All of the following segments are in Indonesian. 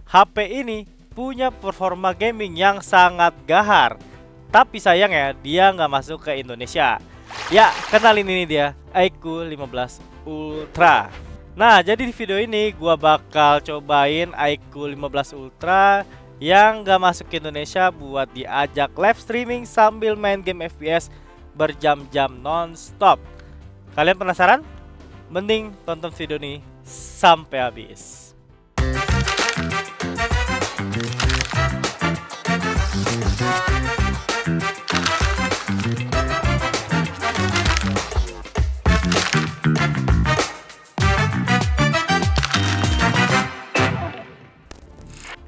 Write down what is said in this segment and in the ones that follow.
HP ini punya performa gaming yang sangat gahar. Tapi sayang ya, dia nggak masuk ke Indonesia. Ya, kenalin ini dia, iQOO 15 Ultra. Nah, jadi di video ini gua bakal cobain iQOO 15 Ultra yang nggak masuk ke Indonesia buat diajak live streaming sambil main game FPS berjam-jam non-stop. Kalian penasaran? Mending tonton video ini sampai habis.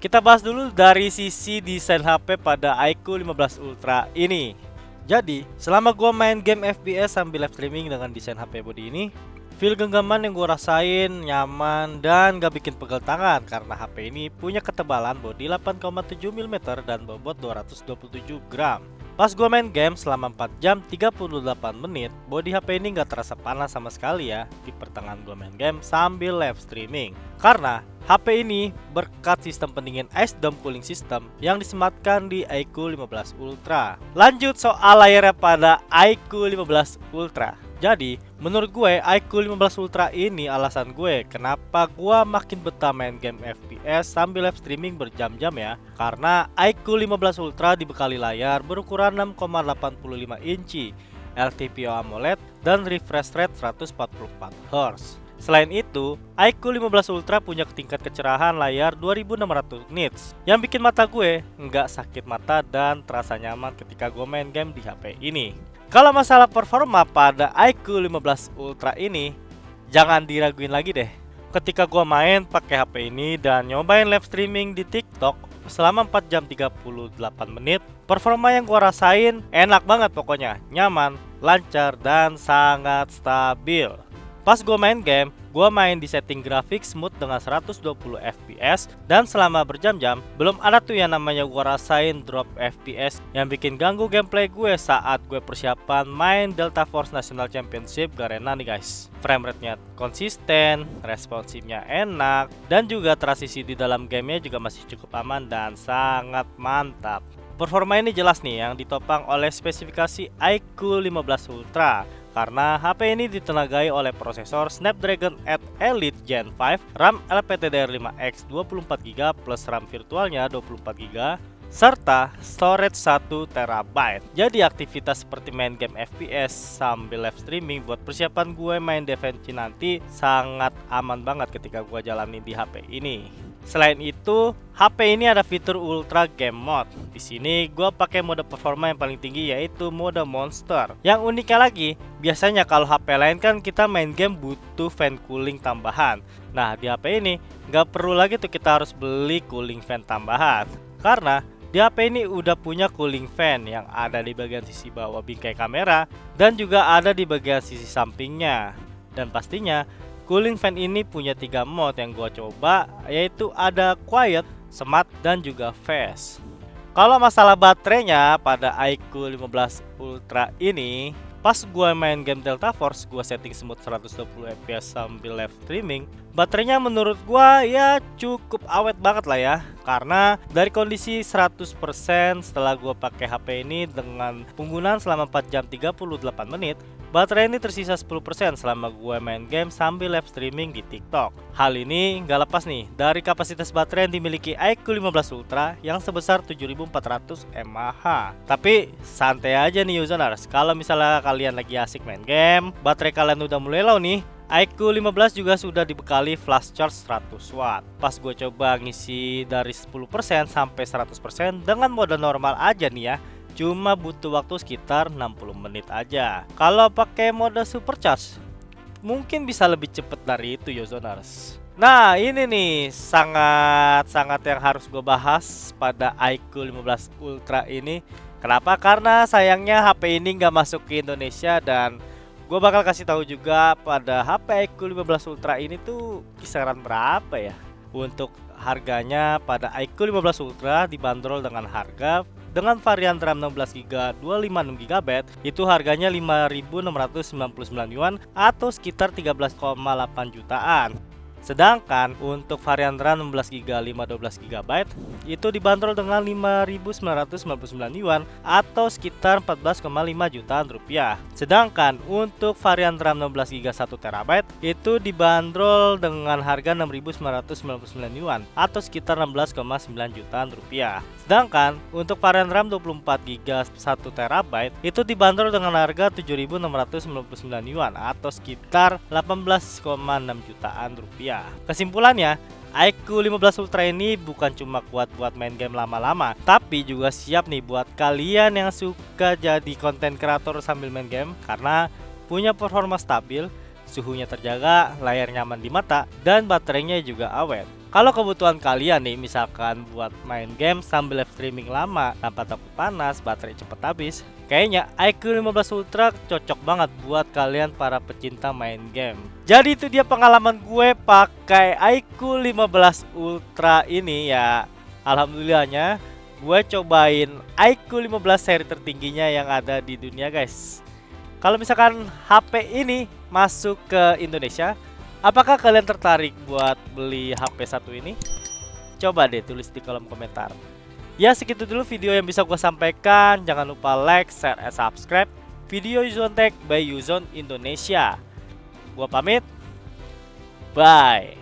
Kita bahas dulu dari sisi desain HP pada iQOO 15 Ultra ini. Jadi, selama gua main game FPS sambil live streaming dengan desain HP body ini, feel genggaman yang gua rasain nyaman dan gak bikin pegel tangan karena HP ini punya ketebalan body 8,7 mm dan bobot 227 gram. Pas gua main game selama 4 jam 38 menit, body HP ini gak terasa panas sama sekali ya di pertengahan gua main game sambil live streaming. Karena HP ini berkat sistem pendingin Ice Dome Cooling System yang disematkan di iQOO 15 Ultra. Lanjut soal layarnya pada iQOO 15 Ultra. Jadi, menurut gue iQOO 15 Ultra ini alasan gue kenapa gue makin betah main game FPS sambil live streaming berjam-jam ya. Karena iQOO 15 Ultra dibekali layar berukuran 6,85 inci, LTPO AMOLED dan refresh rate 144 Hz. Selain itu, iQOO 15 Ultra punya tingkat kecerahan layar 2600 nits yang bikin mata gue nggak sakit mata dan terasa nyaman ketika gue main game di HP ini. Kalau masalah performa pada iQOO 15 Ultra ini, jangan diraguin lagi deh. Ketika gue main pakai HP ini dan nyobain live streaming di TikTok selama 4 jam 38 menit, performa yang gue rasain enak banget pokoknya, nyaman, lancar, dan sangat stabil. Pas gue main game, gue main di setting grafik smooth dengan 120 fps dan selama berjam-jam belum ada tuh yang namanya gue rasain drop fps yang bikin ganggu gameplay gue saat gue persiapan main Delta Force National Championship Garena nih guys. Frame rate-nya konsisten, responsifnya enak, dan juga transisi di dalam gamenya juga masih cukup aman dan sangat mantap. Performa ini jelas nih yang ditopang oleh spesifikasi iQOO 15 Ultra. Karena HP ini ditenagai oleh prosesor Snapdragon 8 Elite Gen 5, RAM LPDDR5X 24GB plus RAM virtualnya 24GB, serta storage 1TB. Jadi aktivitas seperti main game FPS sambil live streaming buat persiapan gue main Defense nanti sangat aman banget ketika gue jalani di HP ini. Selain itu, HP ini ada fitur Ultra Game Mode. Di sini gue pakai mode performa yang paling tinggi yaitu mode Monster. Yang uniknya lagi, biasanya kalau HP lain kan kita main game butuh fan cooling tambahan. Nah di HP ini nggak perlu lagi tuh kita harus beli cooling fan tambahan. Karena di HP ini udah punya cooling fan yang ada di bagian sisi bawah bingkai kamera dan juga ada di bagian sisi sampingnya. Dan pastinya cooling fan ini punya 3 mode yang gua coba, yaitu ada quiet, smart, dan juga fast. Kalau masalah baterainya pada iQOO 15 Ultra ini, pas gua main game Delta Force, gua setting smooth 120 fps sambil live streaming, baterainya menurut gua ya cukup awet banget lah ya. Karena dari kondisi 100% setelah gua pakai HP ini dengan penggunaan selama 4 jam 38 menit, baterai ini tersisa 10% selama gue main game sambil live streaming di TikTok. Hal ini gak lepas nih dari kapasitas baterai yang dimiliki iQOO 15 Ultra yang sebesar 7400 mAh. Tapi santai aja nih users, kalau misalnya kalian lagi asik main game, baterai kalian udah mulai low nih, iQOO 15 juga sudah dibekali flash charge 100 watt. Pas gue coba ngisi dari 10% sampai 100% dengan mode normal aja nih ya, cuma butuh waktu sekitar 60 menit aja. Kalau pakai mode supercharge mungkin bisa lebih cepet dari itu Yozoners. Nah ini nih sangat yang harus gue bahas pada iQOO 15 Ultra ini. Kenapa? Karena sayangnya HP ini nggak masuk ke Indonesia, dan gue bakal kasih tahu juga pada HP iQOO 15 Ultra ini tuh kisaran berapa ya. Untuk harganya pada iQOO 15 Ultra dibanderol dengan harga dengan varian RAM 16GB 256GB itu harganya 5.699 yuan atau sekitar 13,8 jutaan. Sedangkan untuk varian RAM 16GB 512GB itu dibanderol dengan 5.999 yuan atau sekitar 14,5 jutaan rupiah. Sedangkan untuk varian RAM 16GB 1TB itu dibanderol dengan harga 6.999 yuan atau sekitar 16,9 jutaan rupiah. Sedangkan untuk varian RAM 24GB 1TB itu dibanderol dengan harga 7.699 yuan atau sekitar 18,6 jutaan rupiah. Kesimpulannya, iQOO 15 Ultra ini bukan cuma kuat buat main game lama-lama, tapi juga siap nih buat kalian yang suka jadi konten kreator sambil main game karena punya performa stabil, suhunya terjaga, layar nyaman di mata, dan baterainya juga awet. Kalau kebutuhan kalian nih misalkan buat main game sambil live streaming lama tanpa takut panas, baterai cepat habis, kayaknya iQOO 15 Ultra cocok banget buat kalian para pecinta main game. Jadi itu dia pengalaman gue pakai iQOO 15 Ultra ini ya. Alhamdulillahnya gue cobain iQOO 15 seri tertingginya yang ada di dunia guys. Kalau misalkan HP ini masuk ke Indonesia, apakah kalian tertarik buat beli HP satu ini? Coba deh tulis di kolom komentar. Ya segitu dulu video yang bisa gue sampaikan. Jangan lupa like, share, and subscribe video Yuzon Tech by Yuzon Indonesia. Gua pamit. Bye.